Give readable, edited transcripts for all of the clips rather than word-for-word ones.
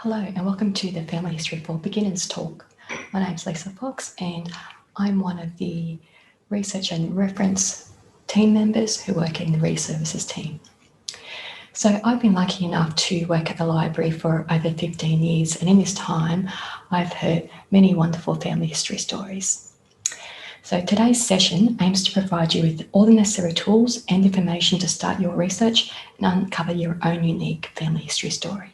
Hello and welcome to the Family History for Beginners talk. My name's Lisa Fox and I'm one of the research and reference team members who work in the eResources team. So I've been lucky enough to work at the library for over 15 years, and in this time I've heard many wonderful family history stories. So today's session aims to provide you with all the necessary tools and information to start your research and uncover your own unique family history story.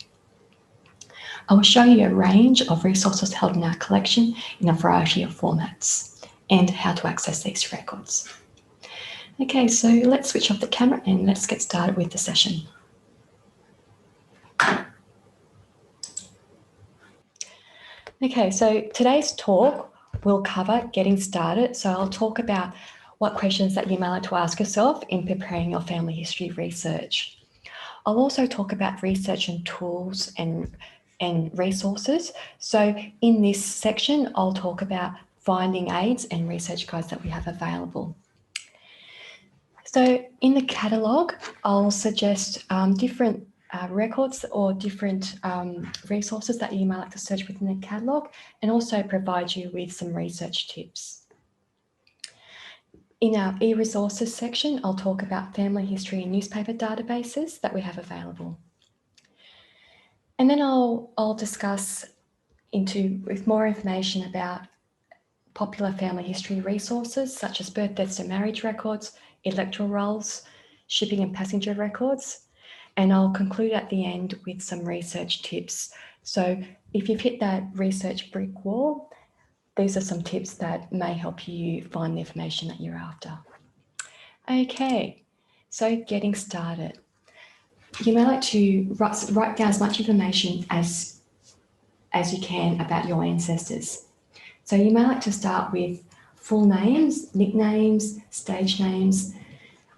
I will show you a range of resources held in our collection in a variety of formats and how to access these records. Okay, so let's switch off the camera and let's get started with the session. Okay, so today's talk will cover getting started. So I'll talk about what questions that you may like to ask yourself in preparing your family history research. I'll also talk about research and tools and resources. So in this section, I'll talk about finding aids and research guides that we have available. So in the catalogue, I'll suggest different records or different resources that you might like to search within the catalogue, and also provide you with some research tips. In our eResources section, I'll talk about family history and newspaper databases that we have available. And then I'll discuss with more information about popular family history resources such as birth, deaths and marriage records, electoral rolls, shipping and passenger records, and I'll conclude at the end with some research tips. So if you've hit that research brick wall, these are some tips that may help you find the information that you're after. Okay, so getting started. You may like to write down as much information as you can about your ancestors. So you may like to start with full names, nicknames, stage names.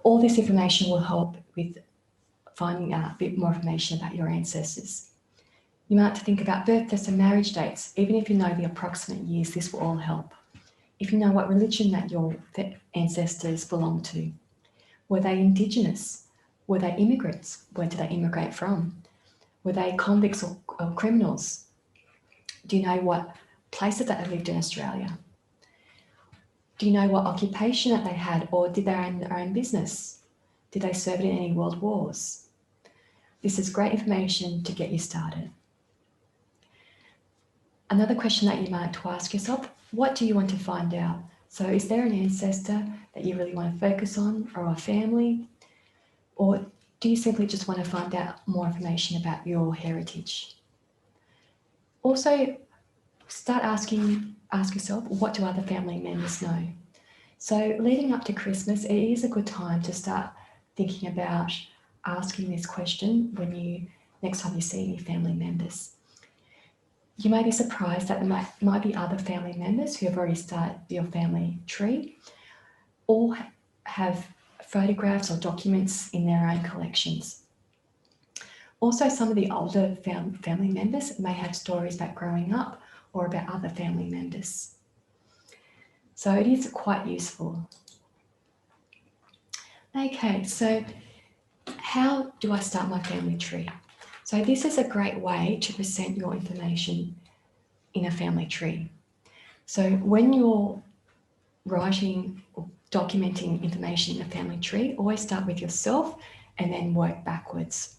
All this information will help with finding out a bit more information about your ancestors. You might like to think about birth, deaths and marriage dates. Even if you know the approximate years, this will all help. If you know what religion that your ancestors belong to. Were they Indigenous? Were they immigrants? Where did they immigrate from? Were they convicts or criminals? Do you know what places that they lived in Australia? Do you know what occupation that they had, or did they own their own business? Did they serve in any world wars? This is great information to get you started. Another question that you might like to ask yourself, what do you want to find out? So is there an ancestor that you really want to focus on, or a family? Or do you simply just want to find out more information about your heritage? Also, ask yourself, what do other family members know? So leading up to Christmas, it is a good time to start thinking about asking this question next time you see any family members. You may be surprised that there might be other family members who have already started your family tree or have photographs or documents in their own collections. Also, some of the older family members may have stories about growing up or about other family members. So it is quite useful. Okay, so how do I start my family tree? So this is a great way to present your information in a family tree. So when you're writing or documenting information in a family tree, always start with yourself and then work backwards.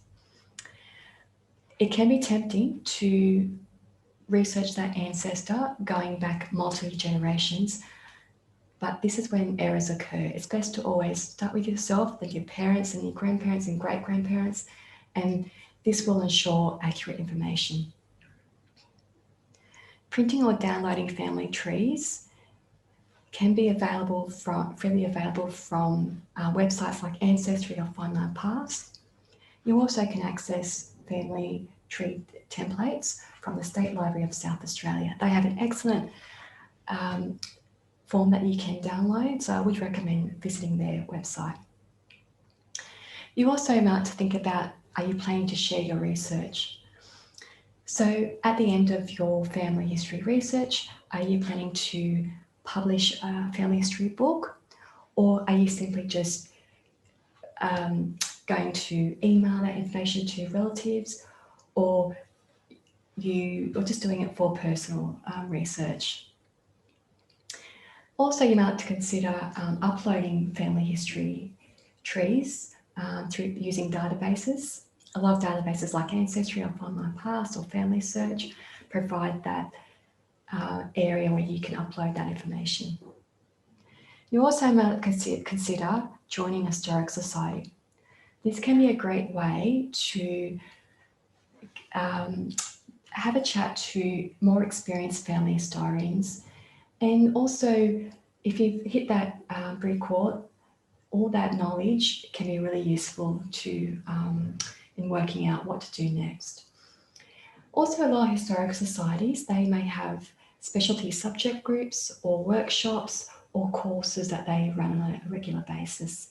It can be tempting to research that ancestor going back multiple generations, but this is when errors occur. It's best to always start with yourself, then your parents and your grandparents and great-grandparents, and this will ensure accurate information. Printing or downloading family trees can be freely available from websites like Ancestry or Find My Past. You also can access family tree templates from the State Library of South Australia. They have an excellent form that you can download, so I would recommend visiting their website. You also might think about, are you planning to share your research? So at the end of your family history research, are you planning to publish a family history book, or are you simply just going to email that information to relatives, or you're just doing it for personal research. Also, you might like to consider uploading family history trees through using databases. A lot of databases like Ancestry or Find My Past or Family Search provide that area where you can upload that information. You also might consider joining a historic society. This can be a great way to have a chat to more experienced family historians, and also if you've hit that brick wall, all that knowledge can be really useful to in working out what to do next. Also, a lot of historic societies, they may have specialty subject groups or workshops or courses that they run on a regular basis.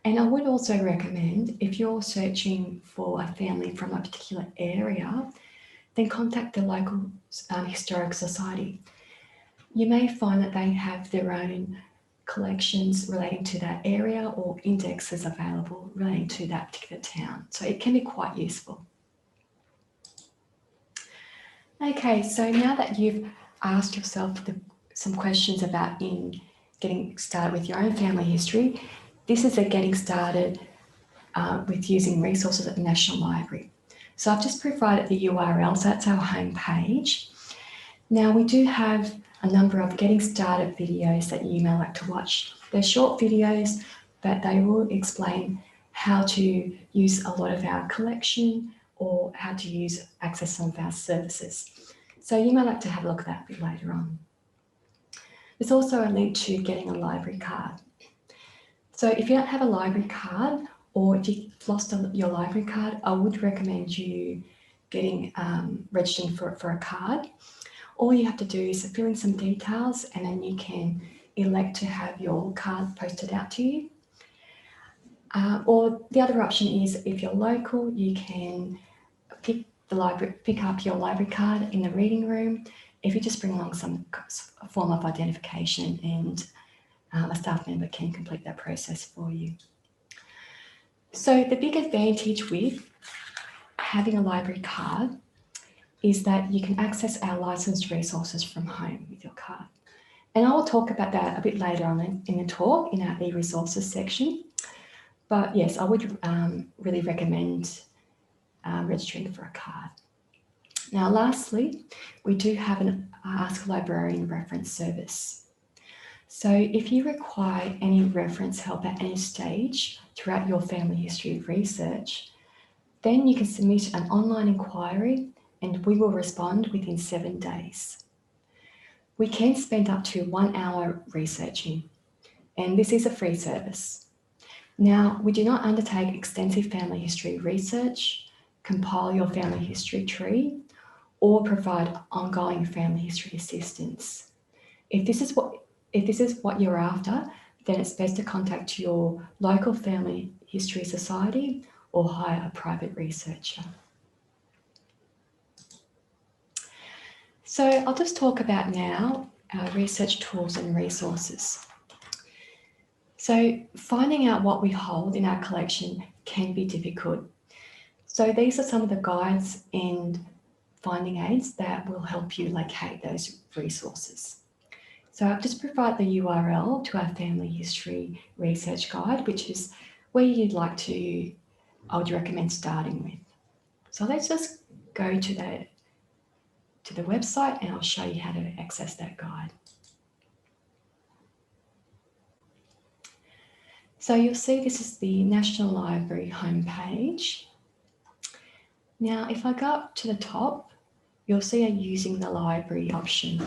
And I would also recommend, if you're searching for a family from a particular area, then contact the local historic society. You may find that they have their own collections relating to that area or indexes available relating to that particular town. So it can be quite useful. Okay, so now that you've asked yourself some questions about getting started with your own family history, this is a getting started with using resources at the National Library. So I've just provided the URL, so that's our home page. Now we do have a number of getting started videos that you may like to watch. They're short videos, but they will explain how to use a lot of our collection or how to access some of our services. So you might like to have a look at that a bit later on. There's also a link to getting a library card. So if you don't have a library card, or if you've lost your library card, I would recommend you registering for a card. All you have to do is fill in some details, and then you can elect to have your card posted out to you. Or the other option is, if you're local, you can pick up your library card in the reading room. If you just bring along some form of identification, and a staff member can complete that process for you. So the big advantage with having a library card is that you can access our licensed resources from home with your card. And I will talk about that a bit later on in the talk in our eResources section. But yes, I would really recommend registering for a card. Now, lastly, we do have an Ask a Librarian reference service. So if you require any reference help at any stage throughout your family history research, then you can submit an online inquiry and we will respond within 7 days. We can spend up to 1 hour researching, and this is a free service. Now, we do not undertake extensive family history research, compile your family history tree, or provide ongoing family history assistance. If this is what you're after, then it's best to contact your local family history society or hire a private researcher. So I'll just talk about now our research tools and resources. So finding out what we hold in our collection can be difficult. So these are some of the guides and finding aids that will help you locate those resources. So I've just provided the URL to our family history research guide, which is where I would recommend starting with. So let's just go to the website and I'll show you how to access that guide. So you'll see this is the National Library homepage. Now, if I go up to the top, you'll see a Using the Library option.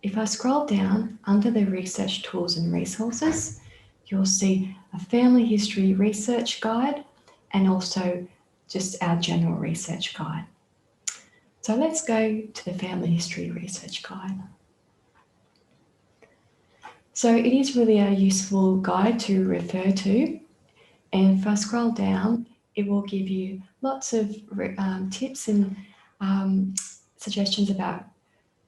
If I scroll down under the Research Tools and Resources, you'll see a Family History Research Guide and also just our General Research Guide. So let's go to the Family History Research Guide. So it is really a useful guide to refer to, and if I scroll down, it will give you lots of tips and suggestions about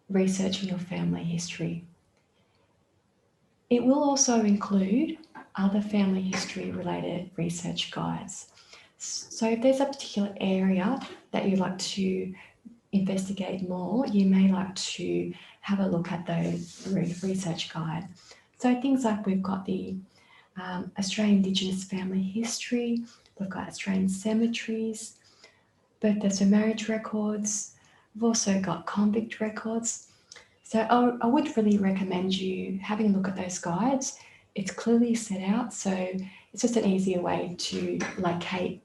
researching your family history. It will also include other family history related research guides. So if there's a particular area that you'd like to investigate more, you may like to have a look at those research guide. So things like we've got the Australian Indigenous family history, we've got Australian cemeteries, birthdays and marriage records, we've also got convict records. So I would really recommend you having a look at those guides. It's clearly set out, so it's just an easier way to locate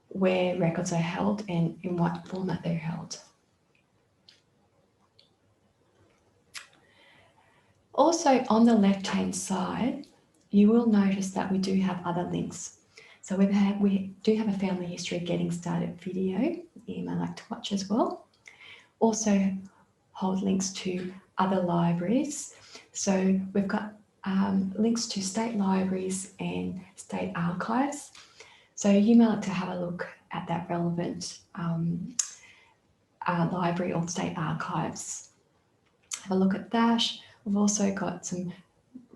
where records are held and in what format they're held. Also, on the left-hand side, you will notice that we do have other links. So we do have a family history getting started video you may like to watch as well. Also hold links to other libraries. So we've got links to state libraries and state archives. So you may like to have a look at that relevant library or state archives. Have a look at that. We've also got some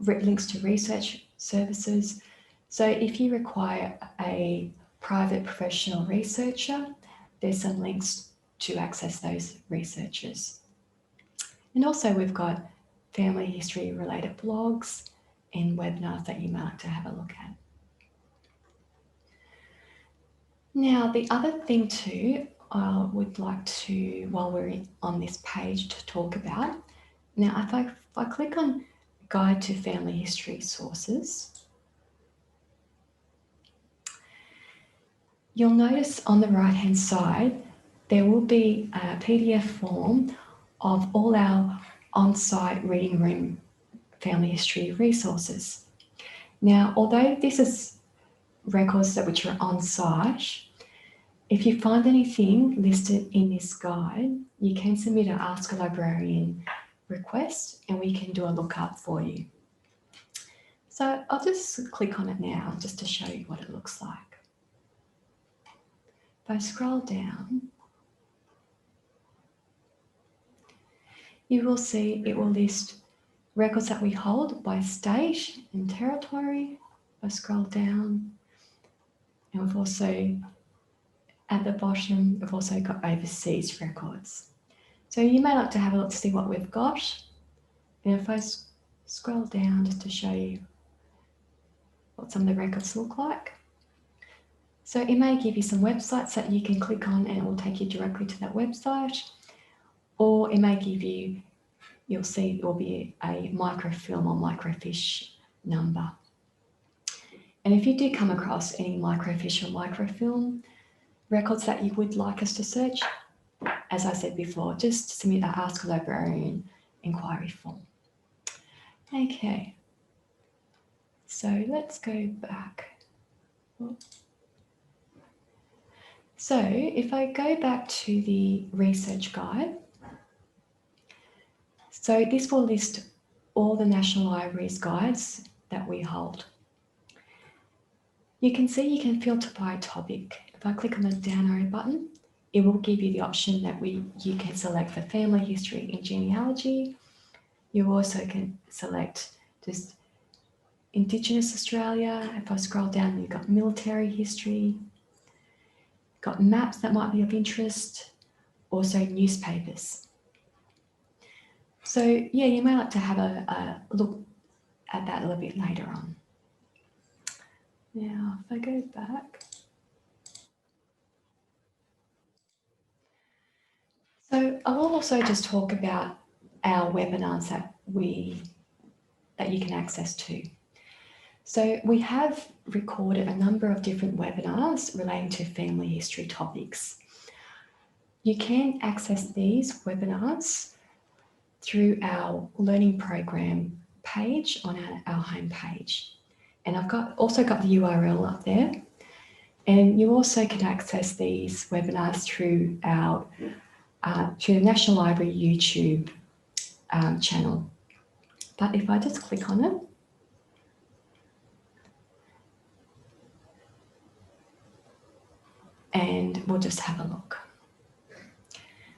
links to research services. So if you require a private professional researcher, there's some links to access those researchers. And also we've got family history related blogs and webinars that you might like to have a look at. Now, the other thing too, I would like to, while we're on this page, to talk about. Now, if I click on Guide to Family History Sources, you'll notice on the right-hand side, there will be a PDF form of all our on-site reading room family history resources. Now, although this is records which are on-site, if you find anything listed in this guide, you can submit an Ask a Librarian request and we can do a lookup for you. So I'll just click on it now just to show you what it looks like. If I scroll down, you will see it will list records that we hold by state and territory. If I scroll down, and we've also, at the bottom, we've also got overseas records. So you may like to have a look to see what we've got. And if I scroll down just to show you what some of the records look like. So it may give you some websites that you can click on and it will take you directly to that website. Or it may give you, you'll see there will be a microfilm or microfiche number. And if you do come across any microfiche or microfilm records that you would like us to search, as I said before, just submit an Ask a Librarian inquiry form. Okay, so let's go back. So if I go back to the research guide, so this will list all the National Library's guides that we hold. You can see you can filter by topic. If I click on the down arrow button, it will give you the option that you can select for family history and genealogy. You also can select just Indigenous Australia. If I scroll down, you've got military history, got maps that might be of interest, also newspapers. So yeah, you may like to have a look at that a little bit later on. Now, if I go back. So I will also just talk about our webinars that you can access to. So we have recorded a number of different webinars relating to family history topics. You can access these webinars through our learning program page on our home page. And I've also got the URL up there. And you also can access these webinars through through the National Library YouTube channel. But if I just click on it, and we'll just have a look.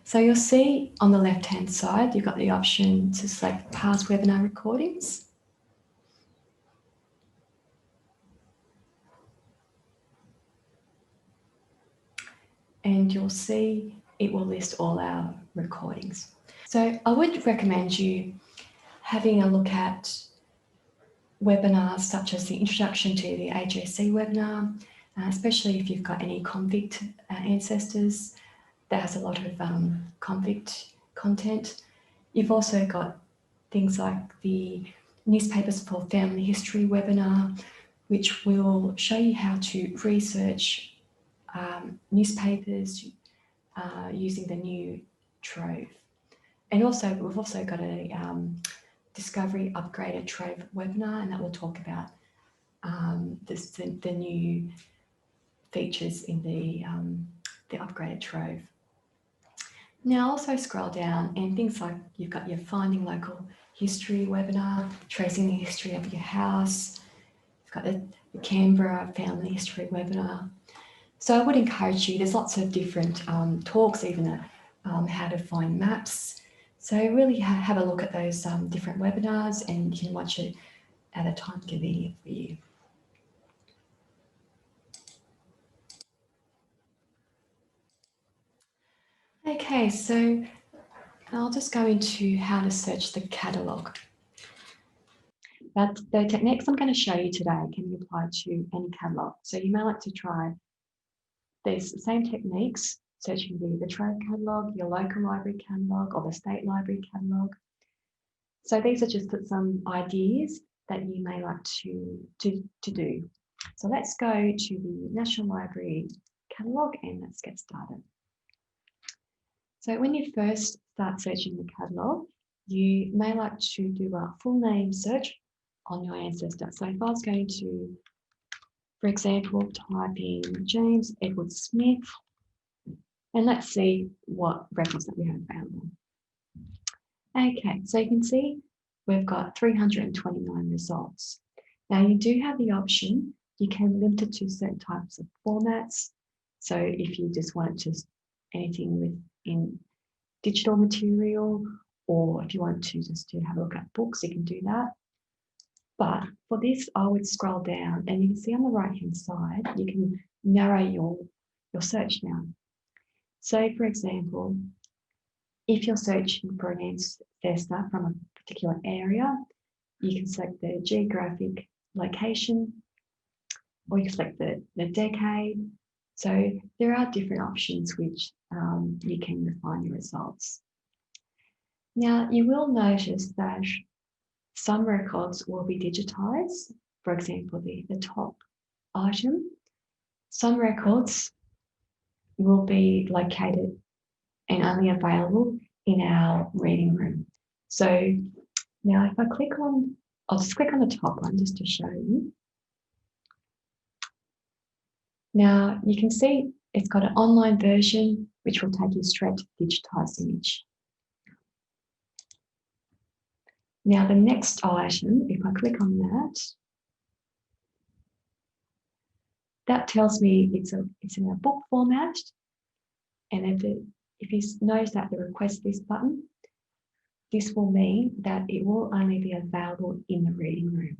So you'll see on the left-hand side, you've got the option to select past webinar recordings. and you'll see it will list all our recordings. So I would recommend you having a look at webinars such as the introduction to the AJC webinar, especially if you've got any convict ancestors. That has a lot of convict content. You've also got things like the Newspapers for Family History webinar, which will show you how to research newspapers using the new Trove. And also, we've also got a Discovery Upgraded Trove webinar, and that will talk about the new features in the upgraded Trove. Now also scroll down, and things like you've got your Finding Local History webinar, tracing the history of your house. You've got the Canberra Family History webinar. So I would encourage you, there's lots of different talks, even how to find maps. So really have a look at those different webinars, and you can watch it at a time convenient for you. Okay, so I'll just go into how to search the catalogue. But the techniques I'm going to show you today can be applied to any catalogue. So you may like to try these same techniques, searching the Trove catalogue, your local library catalogue, or the state library catalogue. So these are just some ideas that you may like to do. So let's go to the National Library catalogue and let's get started. So when you first start searching the catalogue, you may like to do a full name search on your ancestor. So if I was going to, for example, type in James Edward Smith, and let's see what records that we have available. Okay, so you can see we've got 329 results. Now you do have the option, you can limit it to certain types of formats. So if you just want to anything in digital material, or if you want to just to have a look at books, you can do that. But for this, I would scroll down, and you can see on the right-hand side, you can narrow your search down. So for example, if you're searching for an ancestor from a particular area, you can select the geographic location, or you can select the decade. So there are different options which you can refine your results. Now, you will notice that some records will be digitized. For example, the top item. Some records will be located and only available in our reading room. So now if I click on, I'll just click on the top one just to show you. Now you can see it's got an online version which will take you straight to the digitized image. Now the next item, if I click on that, that tells me it's in a book format, and if you notice that the request this button, this will mean that it will only be available in the reading room.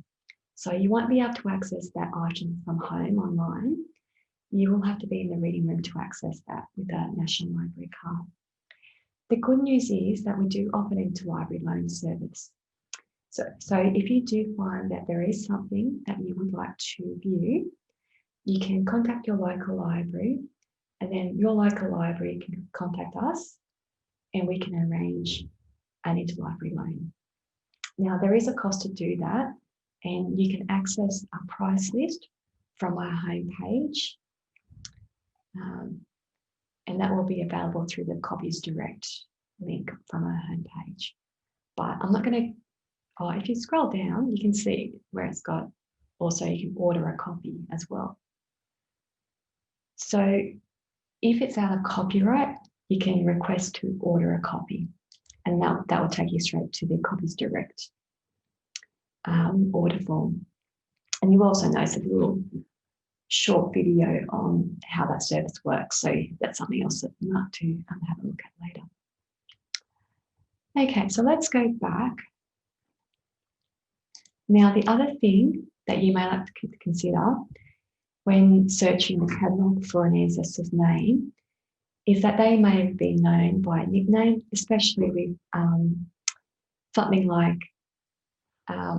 So you won't be able to access that item from home online. You will have to be in the reading room to access that with a National Library card. The good news is that we do offer an interlibrary loan service. So if you do find that there is something that you would like to view, you can contact your local library, and then your local library can contact us and we can arrange an interlibrary loan. Now there is a cost to do that, and you can access a price list from our homepage, and that will be available through the Copies Direct link from our homepage. But I'm not going to, if you scroll down, you can see where it's got, also you can order a copy as well. So if it's out of copyright, you can request to order a copy, and that will take you straight to the Copies Direct order form. And you also notice a little short video on how that service works. So that's something else that you might to have a look at later. Okay, so let's go back. Now, the other thing that you may like to consider when searching the catalogue for an ancestor's name is that they may have been known by a nickname, especially with something like,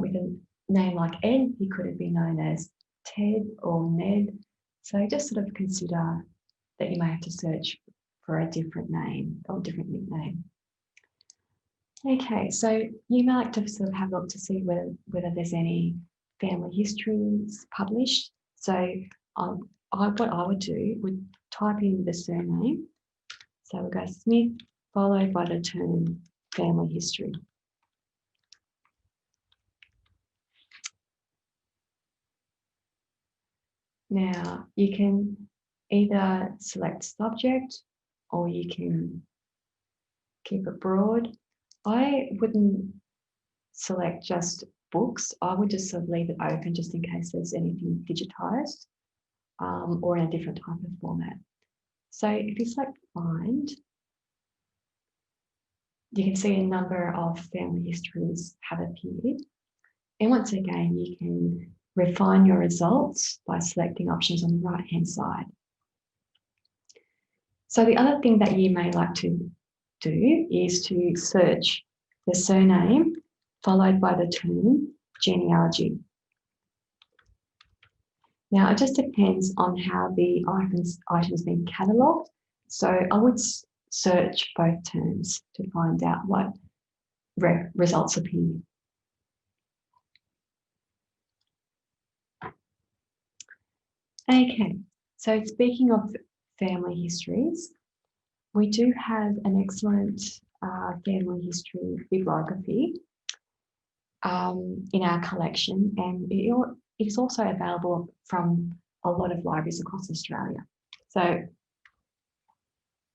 with a name like Ed, he could have been known as Ted or Ned. So just sort of consider that you may have to search for a different name or different nickname. Okay, so you might like to sort of have a look to see whether there's any family histories published. So what I would do would type in the surname. So we'll go Smith followed by the term family history. Now you can either select subject or you can keep it broad. I wouldn't select just books. I would just sort of leave it open just in case there's anything digitized or in a different type of format. So if you select find, you can see a number of family histories have appeared. And once again, you can refine your results by selecting options on the right-hand side. So the other thing that you may like to do is to search the surname followed by the term genealogy. Now, it just depends on how the item's been catalogued. So I would search both terms to find out what results appear. Okay, so speaking of family histories, we do have an excellent family history bibliography in our collection, and it is also available from a lot of libraries across Australia. So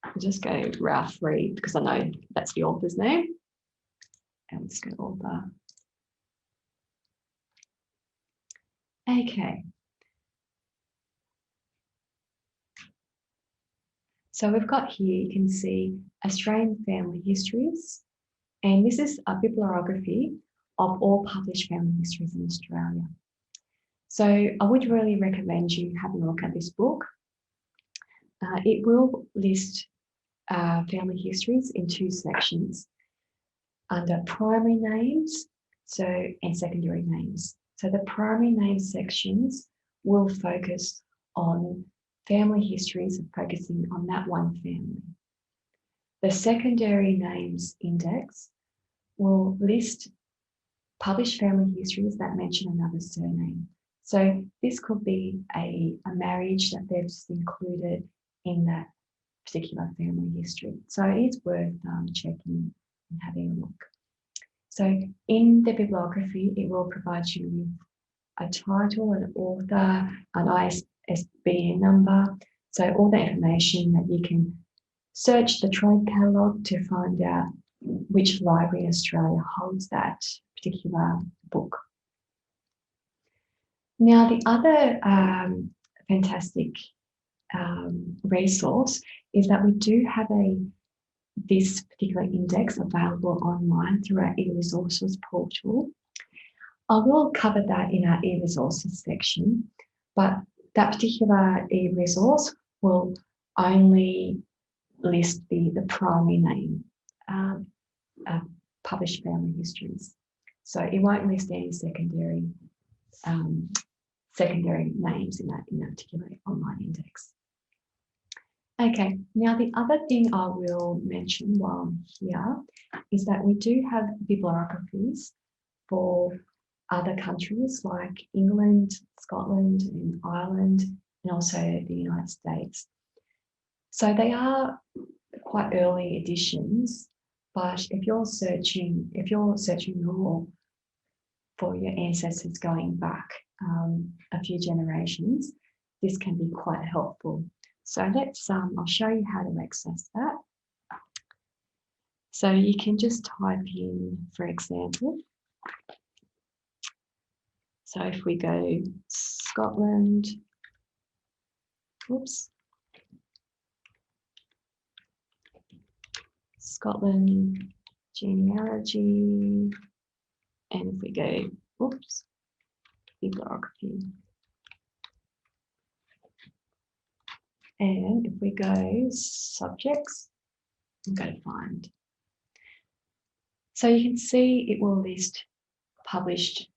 I'll just go Ralph Reed because I know that's the author's name. And let's go author. Okay. So we've got here, you can see Australian family histories, and this is a bibliography of all published family histories in Australia. So I would really recommend you having a look at this book. It will list family histories in two sections under primary names and secondary names. So the primary name sections will focus on family histories focusing on that one family. The secondary names index will list published family histories that mention another surname. So this could be a marriage that they've just included in that particular family history. So it's worth checking and having a look. So in the bibliography, it will provide you with a title, an author, an ISBN number. So all the information that you can search the Trove Catalogue to find out which library in Australia holds that particular book. Now, the other fantastic resource is that we do have this particular index available online through our eResources portal. I will cover that in our eResources section, but that particular eResource will only list the primary name published family histories. So it won't list any secondary names in that particular online index. Okay, now the other thing I will mention while I'm here is that we do have bibliographies for other countries like England, Scotland, and Ireland, and also the United States. So they are quite early editions, but if you're searching more for your ancestors going back a few generations, this can be quite helpful. So let's, I'll show you how to access that. So you can just type in, for example, so if we go Scotland, Scotland genealogy, and if we go, bibliography. And if we go subjects, we'll go to find. So you can see it will list published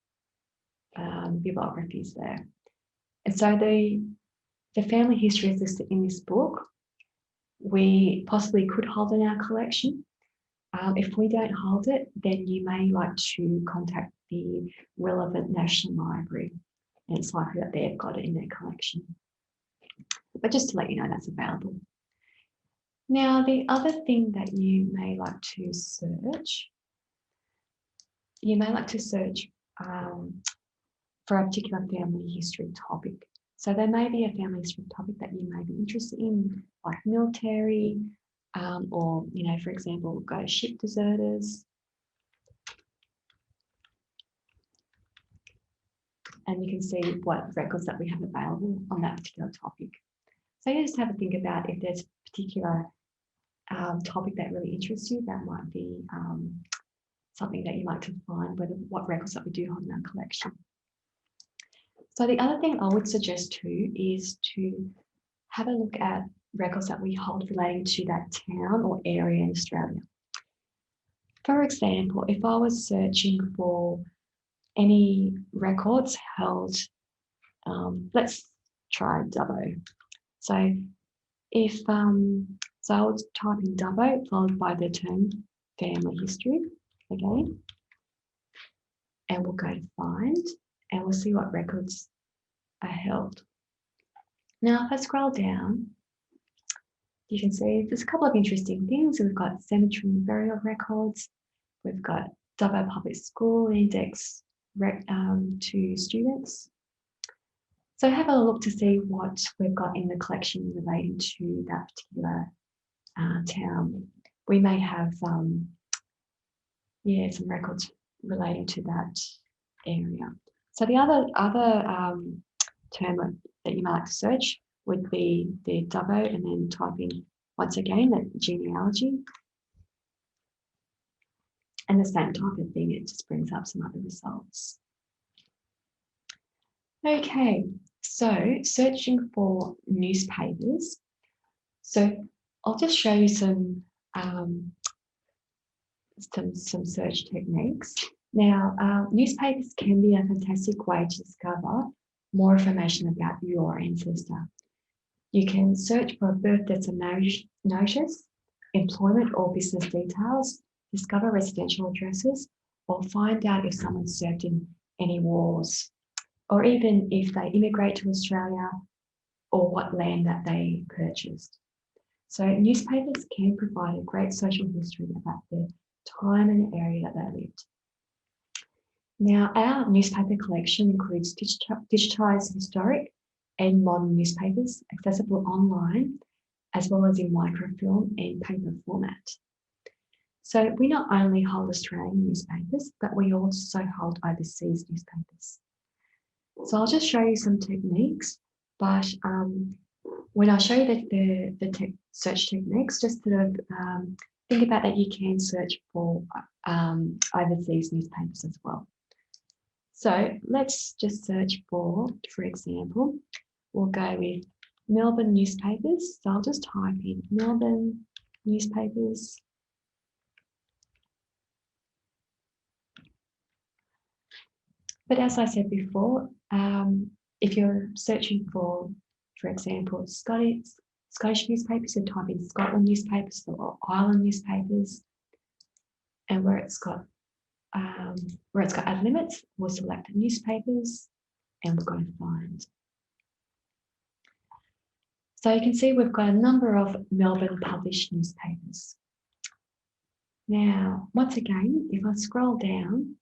bibliographies there. And so the family history is listed in this book. We possibly could hold in our collection. If we don't hold it, then you may like to contact the relevant National Library, and it's likely that they've got it in their collection. But just to let you know, that's available. Now, the other thing that you may like to search, for a particular family history topic. So there may be a family history topic that you may be interested in, like military, or, for example, go to ship deserters. And you can see what records that we have available on that particular topic. So you just have a think about if there's a particular topic that really interests you, that might be something that you like to find, what records that we do hold in our collection. So the other thing I would suggest too is to have a look at records that we hold relating to that town or area in Australia. For example, if I was searching for any records held, let's try Dubbo. So if so I would type in Dubbo followed by the term family history again, and we'll go to find, and we'll see what records are held. Now, if I scroll down, you can see there's a couple of interesting things. We've got cemetery and burial records. We've got Dubbo Public School index to students. So have a look to see what we've got in the collection relating to that particular town. We may have some records relating to that area. So the other term that you might like to search would be the Dubbo, and then type in once again that genealogy. And the same type of thing, it just brings up some other results. Okay, so searching for newspapers. So I'll just show you some search techniques. Now, newspapers can be a fantastic way to discover more information about your ancestor. You can search for a birth, death, and marriage notice, employment or business details, discover residential addresses, or find out if someone served in any wars, or even if they immigrate to Australia or what land that they purchased. So newspapers can provide a great social history about the time and area that they lived. Now, our newspaper collection includes digitised historic and modern newspapers accessible online, as well as in microfilm and paper format. So we not only hold Australian newspapers, but we also hold overseas newspapers. So I'll just show you some techniques, but when I show you the search techniques, just sort of think about that you can search for overseas newspapers as well. So let's just search for example, we'll go with Melbourne newspapers. So I'll just type in Melbourne newspapers. But as I said before, if you're searching for example, Scottish newspapers, you type in Scotland newspapers or Ireland newspapers, and where it's got add limits, we'll select the newspapers and we're going to find. So you can see we've got a number of Melbourne published newspapers. Now, once again, if I scroll down,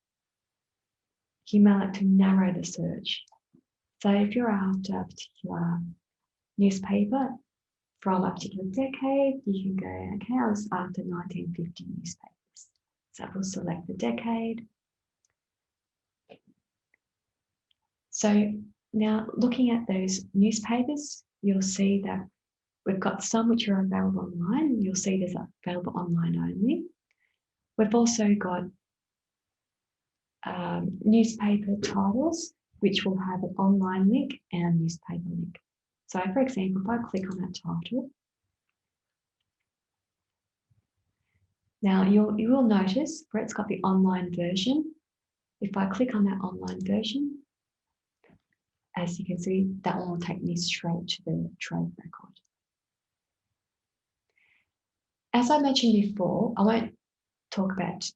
you may like to narrow the search. So if you're after a particular newspaper from a particular decade, you can go, okay, I was after 1950 newspapers. So we'll select the decade. So now looking at those newspapers, you'll see that we've got some which are available online. You'll see there's available online only. We've also got newspaper titles, which will have an online link and a newspaper link. So for example, if I click on that title, now you will notice where it's got the online version. If I click on that online version, as you can see, that one will take me straight to the Trove record. As I mentioned before, I won't talk about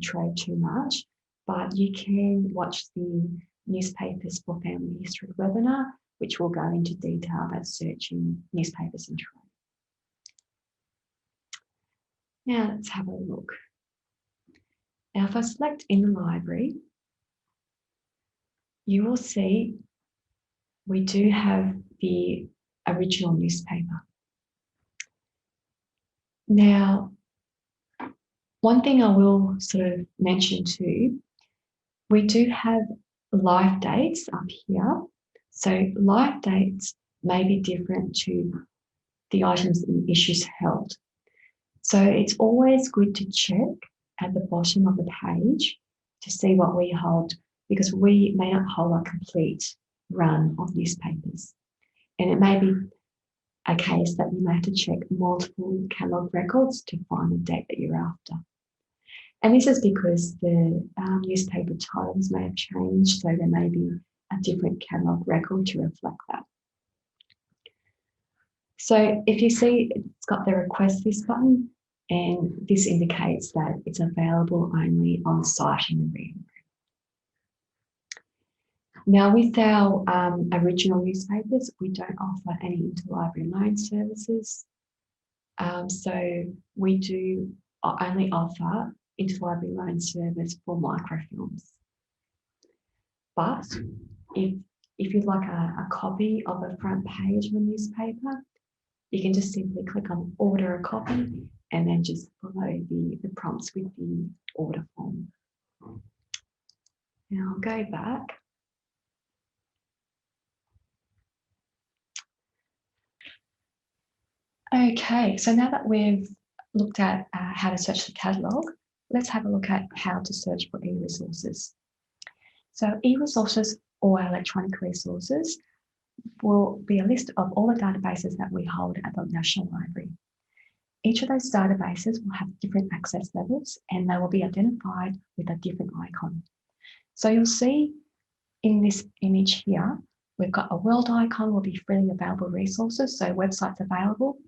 Trove too much, but you can watch the Newspapers for Family History webinar, which will go into detail about searching newspapers in Trove. Now let's have a look. Now if I select Interlibrary, you will see we do have the original newspaper. Now, one thing I will sort of mention too, we do have live dates up here. So live dates may be different to the items and issues held. So it's always good to check at the bottom of the page to see what we hold, because we may not hold a complete run of newspapers. And it may be a case that you may have to check multiple catalogue records to find the date that you're after. And this is because the newspaper titles may have changed, so there may be a different catalogue record to reflect that. So if you see it's got the request list button, and this indicates that it's available only on the site in the reading room. Now with our original newspapers, we don't offer any interlibrary loan services. So we do only offer interlibrary loan service for microfilms. But if you'd like a copy of the front page of a newspaper, you can just simply click on order a copy and then just follow the prompts with the order form. Now I'll go back. Okay, so now that we've looked at how to search the catalogue, let's have a look at how to search for eResources. So eResources, or electronic resources, will be a list of all the databases that we hold at the National Library. Each of those databases will have different access levels, and they will be identified with a different icon. So you'll see in this image here, we've got a world icon will be freely available resources, so websites available.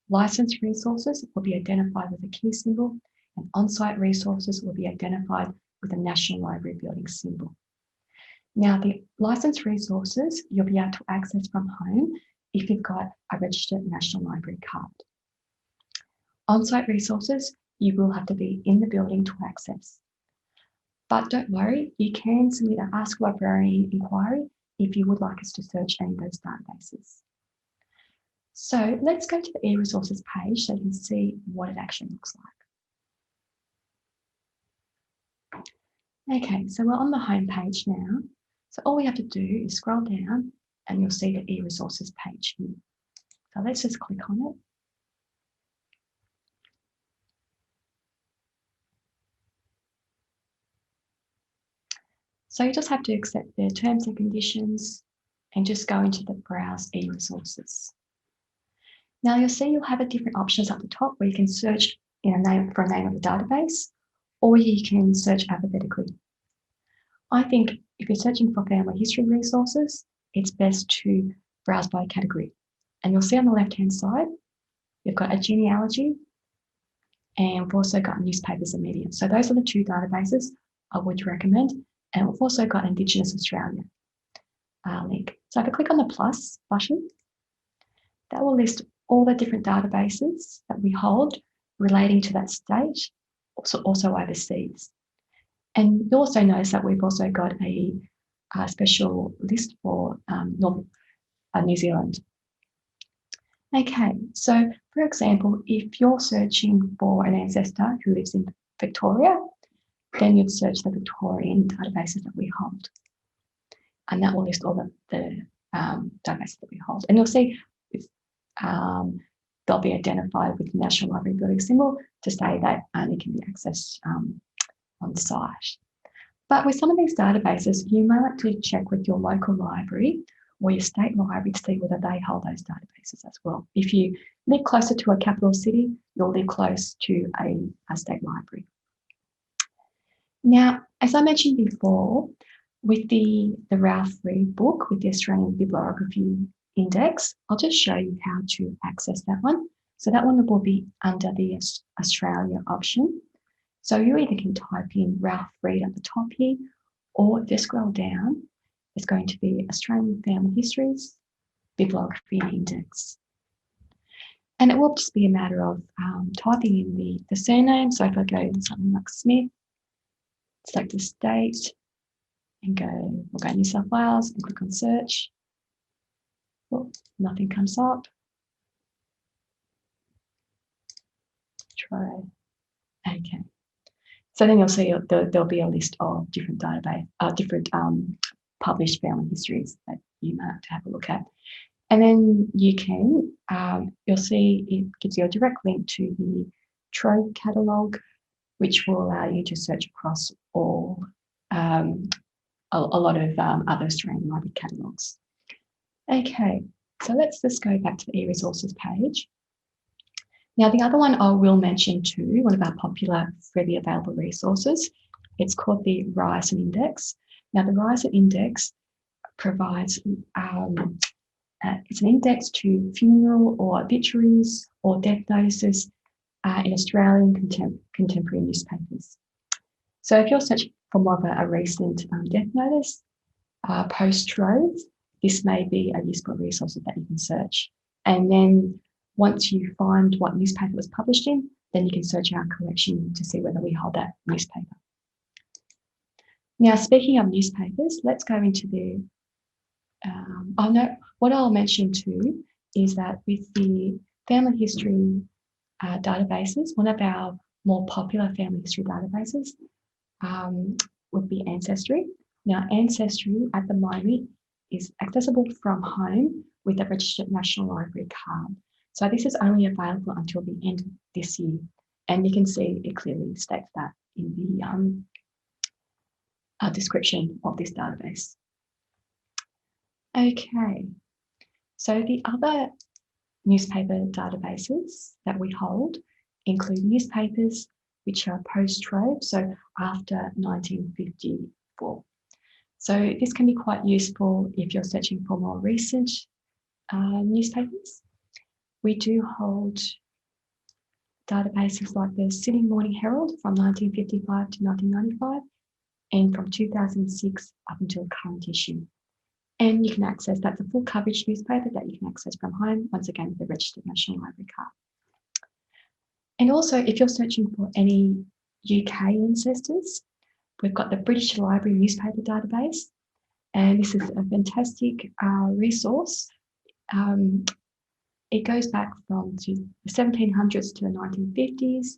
Licensed resources will be identified with a key symbol, and on-site resources will be identified with a National Library building symbol. Now, the licensed resources you'll be able to access from home if you've got a registered National Library card. On-site resources, you will have to be in the building to access. But don't worry, you can submit an Ask Librarian inquiry if you would like us to search any of those databases. So let's go to the eResources page so you can see what it actually looks like. Okay, so we're on the home page now. So all we have to do is scroll down and you'll see the eResources page here. So let's just click on it. So you just have to accept their terms and conditions and just go into the Browse eResources. Now you'll see you'll have different options at the top where you can search for a name of the database, or you can search alphabetically. I think if you're searching for family history resources, it's best to browse by category. And you'll see on the left-hand side, you've got a genealogy, and we've also got newspapers and media. So those are the two databases I would recommend. And we've also got Indigenous Australia link. So if I click on the plus button, that will list all the different databases that we hold relating to that state, also overseas. And you'll also notice that we've also got a special list for New Zealand. Okay, so for example, if you're searching for an ancestor who lives in Victoria, then you'd search the Victorian databases that we hold. And that will list all the databases that we hold. And you'll see they'll be identified with the National Library building symbol to say that it can be accessed on site. But with some of these databases, you may like to check with your local library or your state library to see whether they hold those databases as well. If you live closer to a capital city, you'll live close to a state library. Now, as I mentioned before, with the Ralph Reed book, with the Australian Bibliography Index, I'll just show you how to access that one. So that one will be under the Australia option. So you either can type in Ralph Reed at the top here, or if you scroll down, it's going to be Australian Family Histories, Bibliography Index. And it will just be a matter of typing in the surname. So if I go in something like Smith, select the state, and we'll go New South Wales and click on search. Well, nothing comes up. Try. Okay. So then you'll see there'll be a list of different published family histories that you might have to have a look at. And then you can, you'll see it gives you a direct link to the Trove Catalogue, which will allow you to search across all a lot of other Australian library catalogues. Okay, so let's just go back to the eResources page. Now, the other one I will mention too, one of our popular freely available resources, it's called the Ryerson Index. Now, the Ryerson Index provides, it's an index to funeral or obituaries or death notices in Australian contemporary newspapers. So if you're searching for more of a recent death notice, post-Trove, this may be a useful resource that you can search. And then once you find what newspaper it was published in, then you can search our collection to see whether we hold that newspaper. Now, speaking of newspapers, let's go into the, what I'll mention too is that with the family history databases, one of our more popular family history databases would be Ancestry. Now, Ancestry at the moment is accessible from home with a registered National Library card. So this is only available until the end of this year. And you can see it clearly states that in the description of this database. Okay, so the other newspaper databases that we hold include newspapers which are post-Trove, so after 1954. So this can be quite useful if you're searching for more recent newspapers. We do hold databases like the Sydney Morning Herald from 1955 to 1995 and from 2006 up until the current issue. And you can access, that's a full coverage newspaper that you can access from home, once again with the registered National Library card. And also, if you're searching for any UK ancestors, we've got the British Library newspaper database, and this is a fantastic resource. It goes back from the 1700s to the 1950s.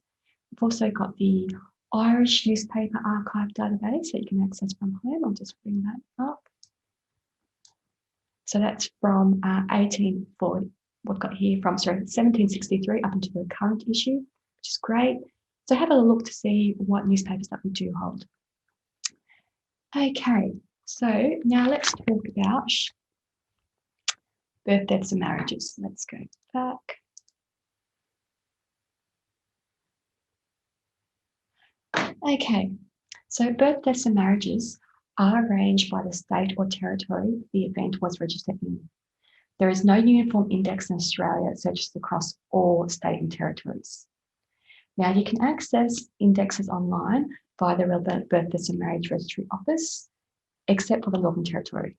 We've also got the Irish newspaper archive database that you can access from home. I'll just bring that up. So that's from 1840. We've got here from 1763 up until the current issue, which is great. So have a look to see what newspapers that we do hold. Okay, so now let's talk about birth, deaths and marriages. Let's go back. Okay, so birth, deaths and marriages are arranged by the state or territory the event was registered in. There is no uniform index in Australia that searches across all state and territories. Now, you can access indexes online via the relevant Birth, Deaths and Marriage Registry Office, except for the Northern Territory.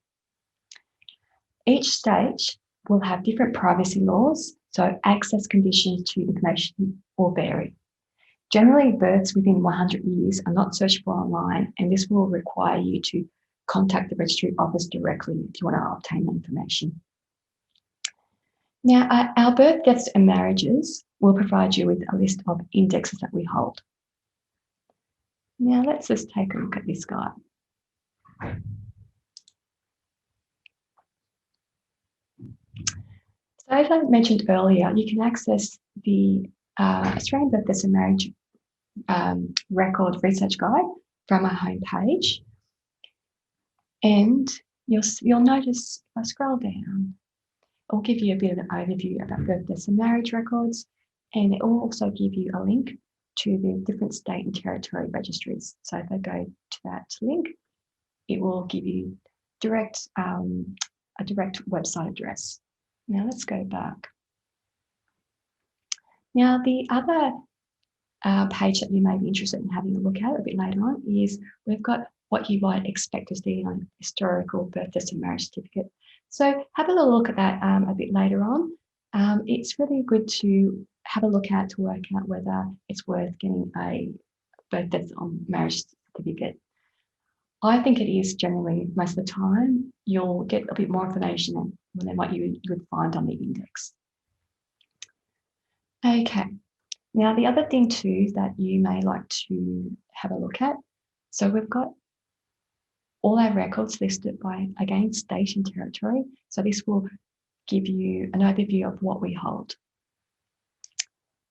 Each state will have different privacy laws, so access conditions to information will vary. Generally, births within 100 years are not searchable online, and this will require you to contact the registry office directly if you want to obtain that information. Now, our birth, deaths and marriages will provide you with a list of indexes that we hold. Now, let's just take a look at this guy. So as I mentioned earlier, you can access the Australian Birth, Deaths and Marriage Record Research Guide from our homepage. And you'll notice if I scroll down, it'll give you a bit of an overview about birth, deaths and marriage records, and it will also give you a link to the different state and territory registries. So if I go to that link, it will give you a direct website address. Now let's go back. Now the other page that you may be interested in having a look at a bit later on is we've got what you might expect to see on historical birth, death and marriage certificate. So have a little look at that a bit later on. It's really good to have a look at to work out whether it's worth getting a birth, death or marriage certificate. I think it is generally most of the time. You'll get a bit more information than what you would find on the index. Okay, now the other thing too that you may like to have a look at, so we've got all our records listed by, again, state and territory. So this will give you an overview of what we hold.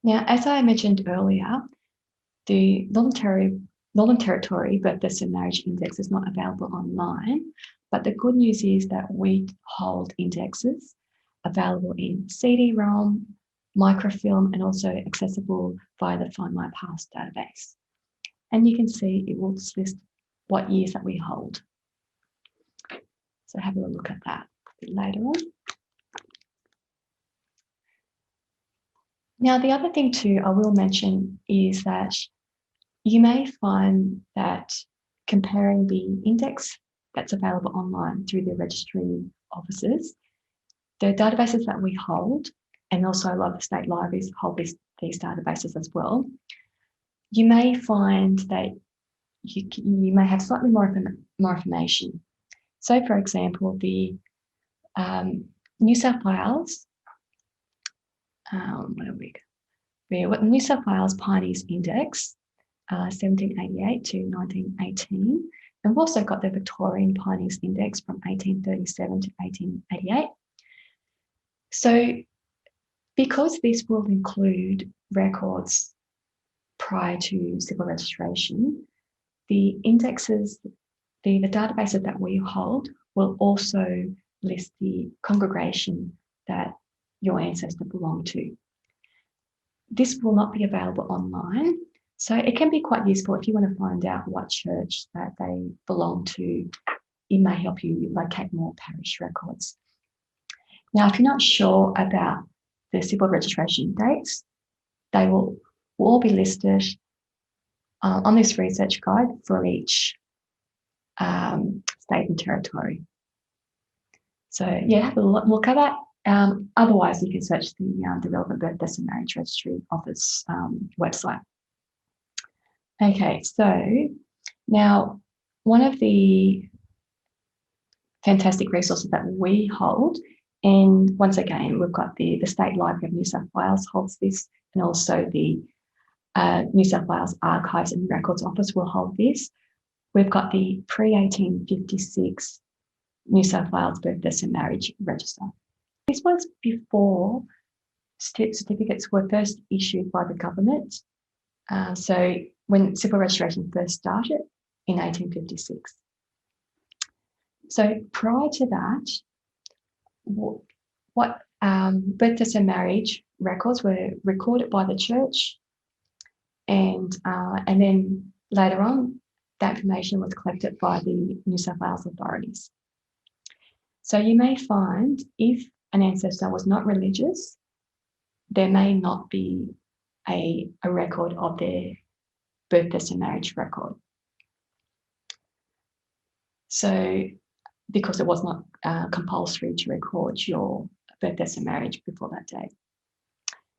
Now, as I mentioned earlier, the Northern Territory Birth, Deaths and Marriage Index is not available online, but the good news is that we hold indexes available in CD-ROM, microfilm, and also accessible via the Find My Past database. And you can see it will list what years that we hold. So have a look at that a bit later on. Now, the other thing too I will mention is that you may find that comparing the index that's available online through the registry offices, the databases that we hold, and also a lot of state libraries hold these databases as well, you may find that you may have slightly more information. So, for example, the New South Wales, New South Wales Pioneers Index, 1788 to 1918, and we've also got the Victorian Pioneers Index from 1837 to 1888. So, because this will include records prior to civil registration, the indexes, the databases that we hold will also list the congregation that your ancestor belonged to. This will not be available online, so it can be quite useful if you want to find out what church that they belong to. It may help you locate more parish records. Now, if you're not sure about the civil registration dates, they will all be listed on this research guide for each state and territory. So yeah, have a look at that. Otherwise, you can search the relevant Birth, Deaths and Marriage Registry Office website. Okay, so now one of the fantastic resources that we hold, and once again, we've got the State Library of New South Wales holds this, and also the New South Wales Archives and Records Office will hold this. We've got the pre-1856 New South Wales Birth, Deaths and Marriage Register. This was before certificates were first issued by the government. So when civil registration first started in 1856. So prior to that, what birth, deaths and marriage records were recorded by the church, and then later on, that information was collected by the New South Wales authorities. So you may find if an ancestor was not religious, there may not be a record of their birth, deaths and marriage record. So because it was not compulsory to record your birth, deaths and marriage before that date.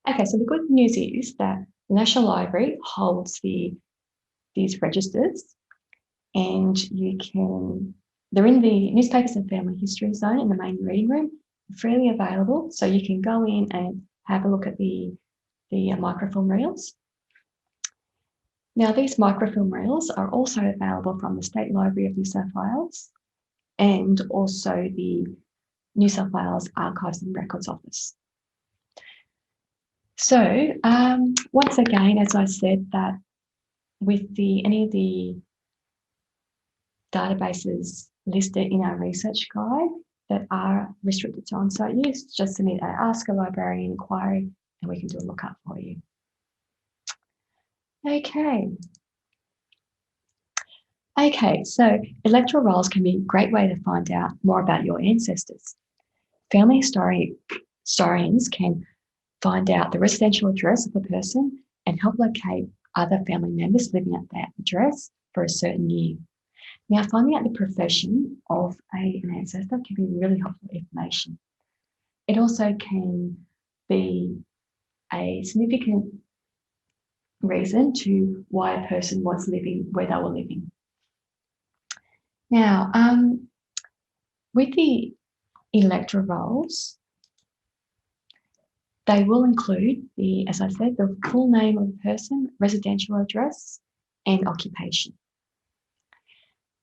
Okay, so the good news is that the National Library holds these registers, and they're in the Newspapers and Family History Zone in the main reading room, freely available, so you can go in and have a look at the microfilm reels. Now, these microfilm reels are also available from the State Library of New South Wales and also the New South Wales Archives and Records Office. So, once again, as I said, that with any of the databases listed in our research guide that are restricted to on-site use. Just submit an Ask a Librarian inquiry and we can do a lookup for you. Okay, so electoral rolls can be a great way to find out more about your ancestors. Family historians can find out the residential address of a person and help locate other family members living at that address for a certain year. Now, finding out the profession of an ancestor can be really helpful information. It also can be a significant reason to why a person was living where they were living. Now, with the electoral rolls, they will include as I said, the full name of the person, residential address, and occupation.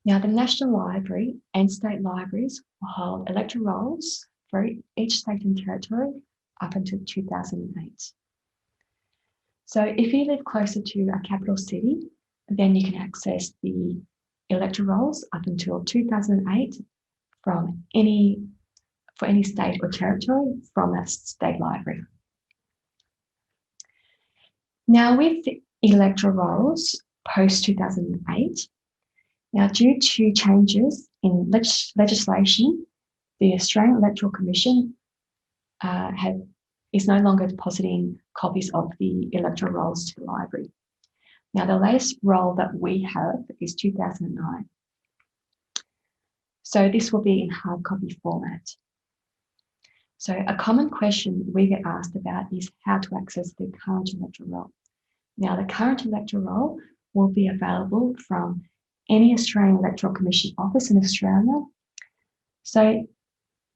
Now, the National Library and state libraries will hold electoral rolls for each state and territory up until 2008. So if you live closer to a capital city, then you can access the electoral rolls up until 2008 for any state or territory from that state library. Now, with the electoral rolls post 2008, now due to changes in legislation, the Australian Electoral Commission is no longer depositing copies of the electoral rolls to the library. Now, the latest roll that we have is 2009. So this will be in hard copy format. So a common question we get asked about is how to access the current electoral roll. Now, the current electoral roll will be available from any Australian Electoral Commission office in Australia. So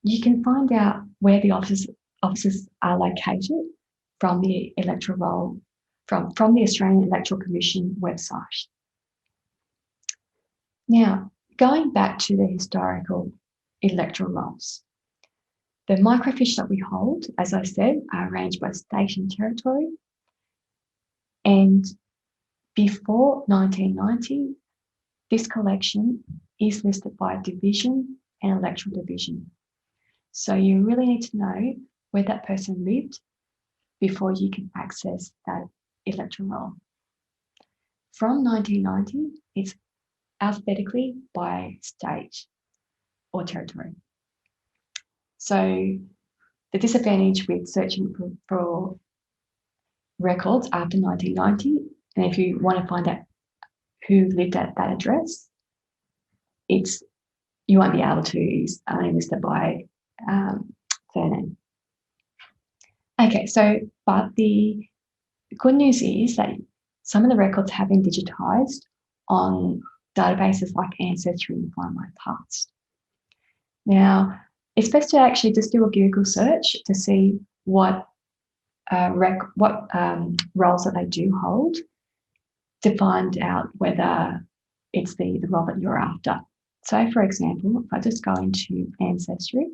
you can find out where the offices are located from the electoral roll, from the Australian Electoral Commission website. Now, going back to the historical electoral rolls, the microfiche that we hold, as I said, are arranged by state and territory. And before 1990, this collection is listed by division and electoral division. So you really need to know where that person lived before you can access that electoral roll. From 1990, it's alphabetically by state or territory. So the disadvantage with searching for records after 1990, and if you want to find out who lived at that address, you won't be able to. It's only listed by surname. Okay, but the good news is that some of the records have been digitised on databases like Ancestry and Find My Past. Now, it's best to actually just do a Google search to see what roles that they do hold, to find out whether it's the role that you're after. So, for example, if I just go into Ancestry,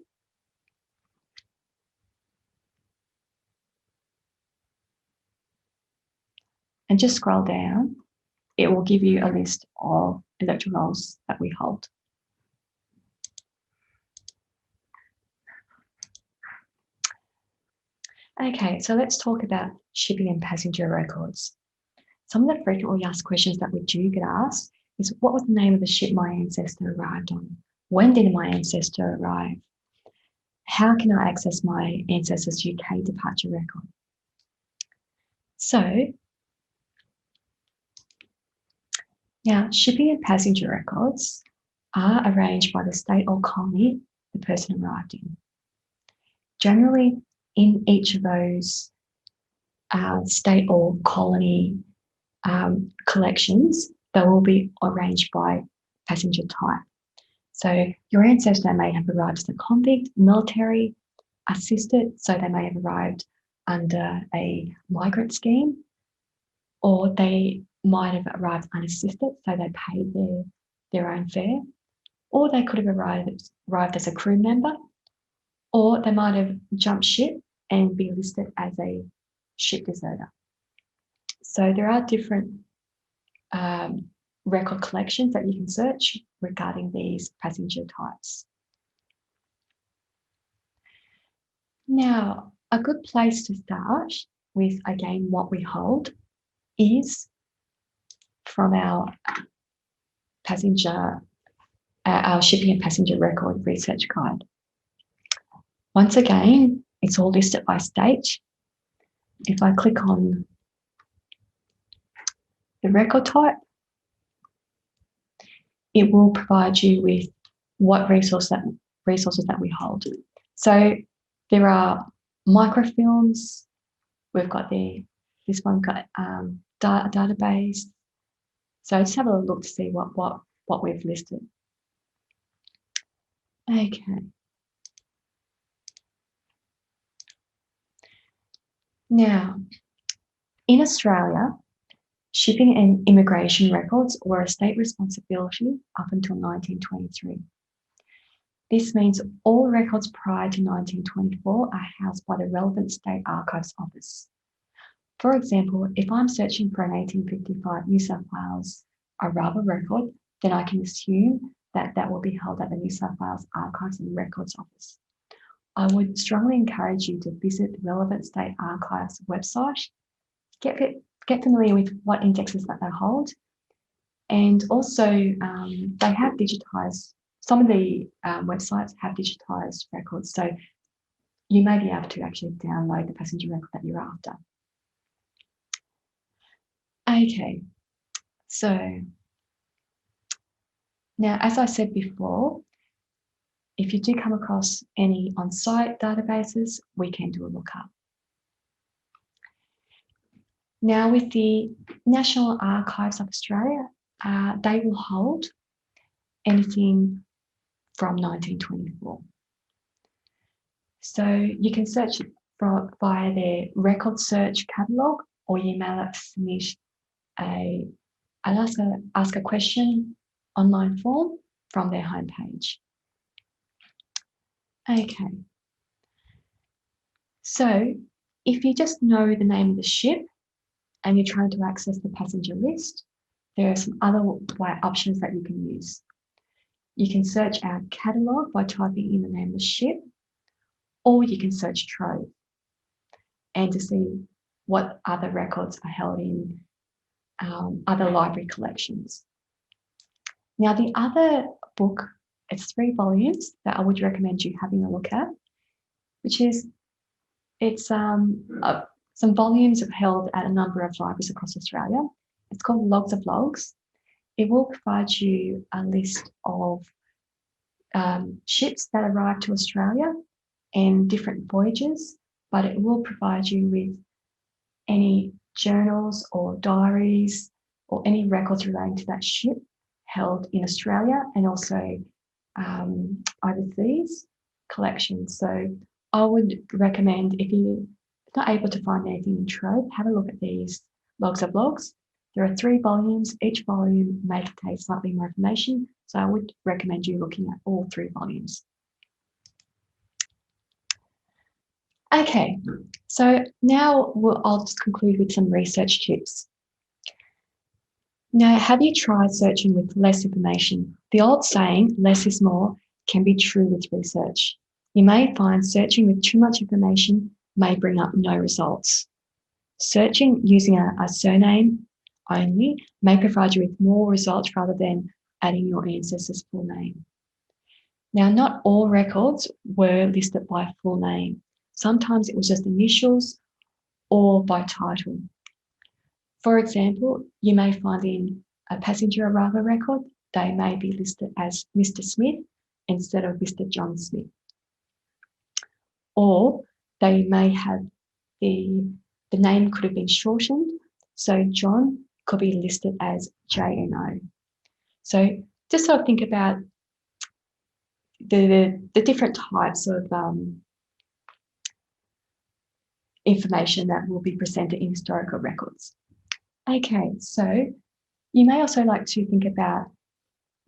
and just scroll down, it will give you a list of electoral rolls that we hold. Okay, so let's talk about shipping and passenger records. Some of the frequently asked questions that we do get asked is, what was the name of the ship my ancestor arrived on? When did my ancestor arrive? How can I access my ancestor's UK departure record? So, now shipping and passenger records are arranged by the state or colony the person arrived in. Generally, in each of those state or colony collections, they will be arranged by passenger type. So your ancestor may have arrived as a convict, military, assisted, so they may have arrived under a migrant scheme, or they might have arrived unassisted, so they paid their own fare, or they could have arrived as a crew member, or they might have jumped ship and be listed as a ship deserter. So there are different record collections that you can search regarding these passenger types. Now, a good place to start with, again, what we hold is from our shipping and passenger record research guide. Once again, it's all listed by state. If I click on the record type, it will provide you with what resources that we hold. So there are microfilms. We've got this one got database. So just have a look to see what we've listed. Okay. Now, in Australia, shipping and immigration records were a state responsibility up until 1923. This means all records prior to 1924 are housed by the relevant state archives office. For example, if I'm searching for an 1855 New South Wales arrival record, then I can assume that that will be held at the New South Wales Archives and Records Office. I would strongly encourage you to visit the relevant state archives website, get familiar with what indexes that they hold, and also they have digitized, some of the websites have digitized records, so you may be able to actually download the passenger record that you're after. Okay, so now, as I said before, if you do come across any on-site databases, we can do a lookup. Now, with the National Archives of Australia, they will hold anything from 1924. So you can search via their record search catalogue, or you may submit an ask a question online form from their homepage. Okay. So if you just know the name of the ship and you're trying to access the passenger list, there are some other options that you can use. You can search our catalogue by typing in the name of the ship, or you can search Trove and to see what other records are held in other library collections. Now, the other book, it's 3 volumes that I would recommend you having a look at, which is, it's some volumes held at a number of libraries across Australia. It's called Logs of Logs. It will provide you a list of ships that arrived to Australia and different voyages, but it will provide you with any journals or diaries or any records relating to that ship held in Australia and also overseas collections. So I would recommend, if you're not able to find anything in Trove, have a look at these Logs of Logs. There are 3 volumes. Each volume may contain slightly more information, so I would recommend you looking at all 3 volumes. Okay, so now I'll just conclude with some research tips. Now, have you tried searching with less information? The old saying, less is more, can be true with research. You may find searching with too much information may bring up no results. Searching using a surname only may provide you with more results rather than adding your ancestor's full name. Now, not all records were listed by full name. Sometimes it was just initials or by title. For example, you may find in a passenger arrival record, they may be listed as Mr. Smith instead of Mr. John Smith. Or they may have the name could have been shortened, so John could be listed as JNO. So just sort of think about the different types of information that will be presented in historical records. Okay, so you may also like to think about,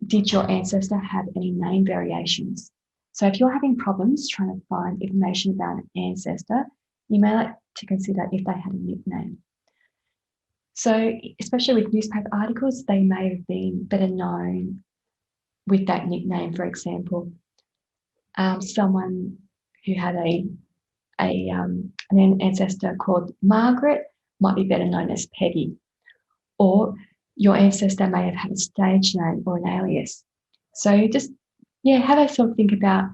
did your ancestor have any name variations? So if you're having problems trying to find information about an ancestor, you may like to consider if they had a nickname. So especially with newspaper articles, they may have been better known with that nickname. For example, someone who had an ancestor called Margaret might be better known as Peggy, or your ancestor may have had a stage name or an alias. So just, have a sort of think about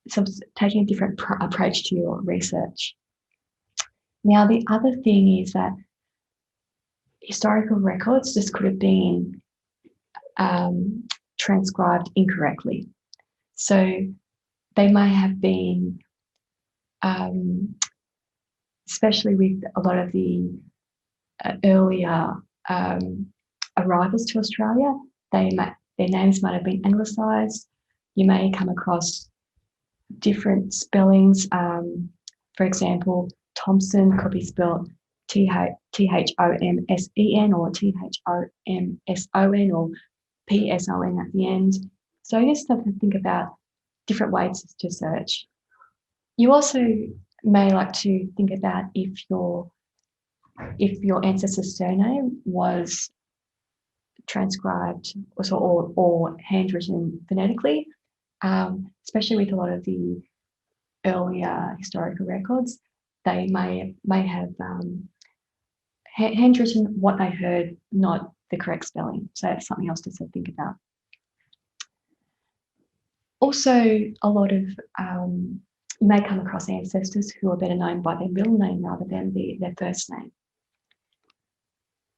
sort of taking a different approach to your research. Now, the other thing is that historical records just could have been transcribed incorrectly. So they may have been, especially with a lot of the earlier arrivals to Australia, their names might have been anglicised. You may come across different spellings. For example, Thompson could be spelled Thomsen or Thomson or Pson at the end. So you just have to think about different ways to search. You also may like to think about if your ancestor's surname was transcribed or handwritten phonetically, especially with a lot of the earlier historical records. They may have handwritten what they heard, not the correct spelling. So that's something else to sort of think about. Also, a lot of you may come across ancestors who are better known by their middle name rather than their first name.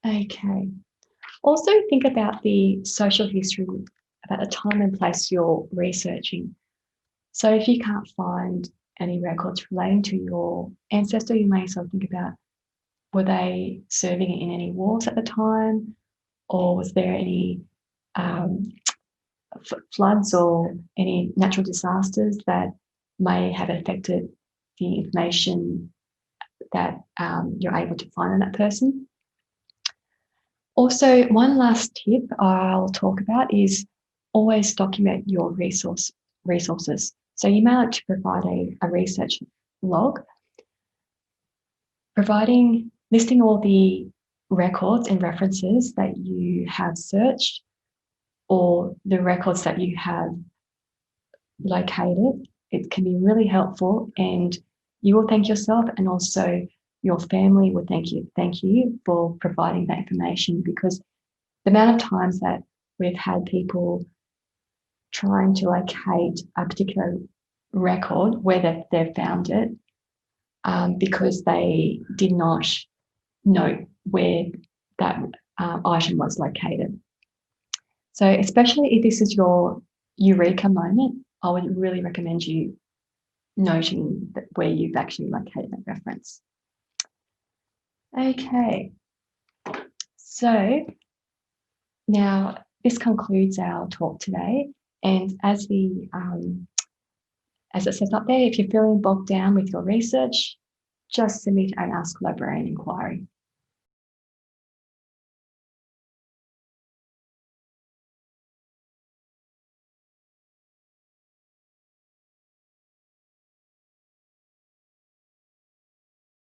Okay. Also think about the social history, about the time and place you're researching. So if you can't find any records relating to your ancestor, you may sort of think about, were they serving in any wars at the time? Or was there any floods or any natural disasters that may have affected the information that you're able to find on that person? Also, one last tip I'll talk about is always document your resources. So you may like to provide a research log, listing all the records and references that you have searched or the records that you have located. It can be really helpful, and you will thank yourself, and also your family will thank you for providing that information, because the amount of times that we've had people trying to locate a particular record where they've found it because they did not know where that item was located. So especially if this is your eureka moment, I would really recommend you noting where you've actually located that reference. Okay, so now this concludes our talk today. And as it says up there, if you're feeling bogged down with your research, just submit an Ask Librarian inquiry.